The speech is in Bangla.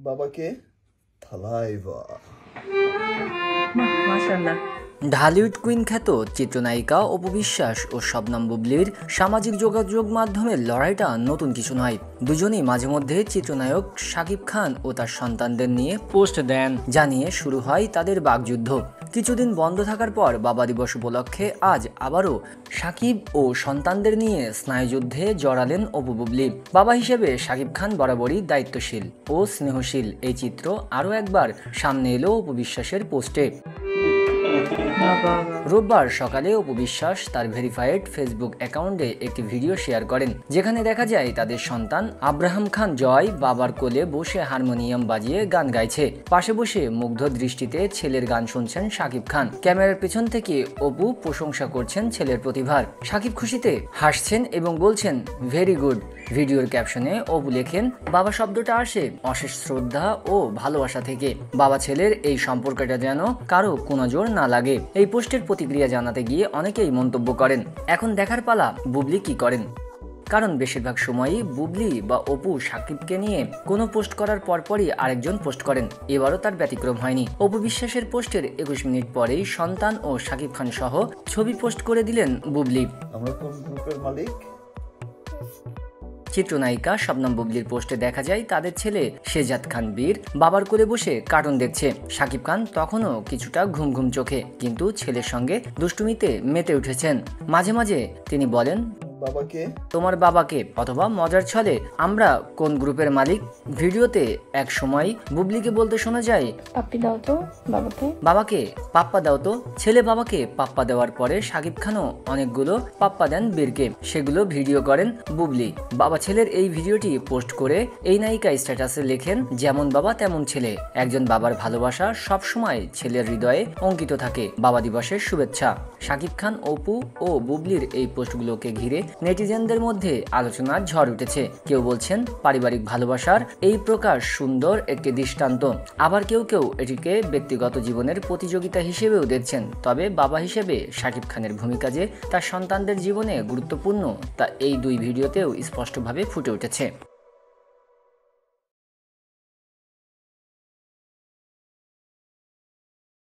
বাবাকে থালাইভা। মাশাআল্লাহ। ঢালিউড কুইন খ্যাত চিত্রনায়িকা অপু বিশ্বাস ও শবনম বুবলির সামাজিক যোগাযোগ মাধ্যমের লড়াইটা নতুন কিছু নয়। দুজনেই মাঝে মধ্যে চিত্রনায়ক শাকিব খান ও তার সন্তানদের নিয়ে পোস্ট দেন, জানিয়ে শুরু হয় তাদের বাগযুদ্ধ। কিছুদিন বন্ধ থাকার পর বাবা দিবস উপলক্ষে আজ আবারও শাকিব ও সন্তানদের নিয়ে স্নায়ুযুদ্ধে জড়ালেন অপু বুবলি। বাবা হিসেবে শাকিব খান বরাবরই দায়িত্বশীল ও স্নেহশীল, এই চিত্র আরও একবার সামনে এলো অপু বিশ্বাসের পোস্টে। রোববার সকালে অপু বিশ্বাস তার ভেরিফাইড ফেসবুক অ্যাকাউন্টে একটি ভিডিও শেয়ার করেন, যেখানে দেখা যায় তাদের সন্তান আব্রাহাম খান জয় বাবার কোলে বসে হারমোনিয়াম বাজিয়ে গান গাইছে। পাশে বসে মুগ্ধ দৃষ্টিতে ছেলের গান শুনছেন শাকিব খান। ক্যামেরার পেছন থেকে অপু প্রশংসা করছেন ছেলের প্রতিভার। শাকিব খুশিতে হাসছেন এবং বলছেন ভেরি গুড। ভিডিওর ক্যাপশনে অপু লেখেন, বাবা শব্দটা আসে অশেষ শ্রদ্ধা ও ভালোবাসা থেকে। বাবা ছেলের এই সম্পর্কটা যেন কারো কোনো জোর না লাগে। এই পোস্টের প্রতিক্রিয়া জানাতে গিয়ে অনেকেই মন্তব্য করেন, এখন দেখার পালা বুবলি কি করেন। কারণ বেশিরভাগ সময়ই বুবলি বা অপু শাকিবকে নিয়ে কোনো পোস্ট করার পরপরই আরেকজন পোস্ট করেন। এবারও তার ব্যতিক্রম হয়নি। অপু বিশ্বাসের পোস্টের 21 মিনিট পরেই সন্তান ও শাকিব খান সহ ছবি পোস্ট করে দিলেন বুবলি। আমরা কোন গ্রুপের মালিক? চিত্রনায়িকা শবনম বুবলির পোস্টে দেখা যায় তাদের ছেলে শেজাদ খান বীর বাবার কোলে বসে কার্টুন দেখছে। শাকিব খান তখনও কিছুটা ঘুম ঘুম চোখে, কিন্তু ছেলের সঙ্গে দুষ্টুমিতে মেতে উঠেছেন। মাঝে মাঝে তিনি বলেন, বাবাকে তোমার বাবাকে, অথবা মজার ছলে আমরা কোন গ্রুপের মালিক। ভিডিওতে এক সময় বুবলিকে বলতে শোনা যায়, পাপ্পি দাও তো বাবাকে। বাবাকে পাপ্পা দাও তো। ছেলে বাবাকে পাপ্পা দেওয়ার পরে শাকিব খানও অনেকগুলো পাপ্পা দেন বীরকে, সেগুলো ভিডিও করেন বুবলি। বাবা ছেলের এই ভিডিওটি পোস্ট করে এই নায়িকা স্ট্যাটাসে লেখেন, যেমন বাবা তেমন ছেলে। একজন বাবার ভালোবাসা সবসময় ছেলের হৃদয়ে অঙ্কিত থাকে। বাবা দিবসের শুভেচ্ছা। শাকিব খান, অপু ও বুবলির এই পোস্টগুলোকে ঘিরে নেটিজেনদের মধ্যে আলোচনার ঝড় উঠেছে। কেউ বলছেন পারিবারিক ভালোবাসার এই প্রকাশ সুন্দর একটি দৃষ্টান্ত, আবার কেউ কেউ এটিকে ব্যক্তিগত জীবনের প্রতিযোগিতা হিসেবেও দেখছেন। তবে বাবা হিসেবে শাকিব খানের ভূমিকা যে তার সন্তানদের জীবনে গুরুত্বপূর্ণ, তা এই দুই ভিডিওতেও স্পষ্টভাবে ফুটে উঠেছে।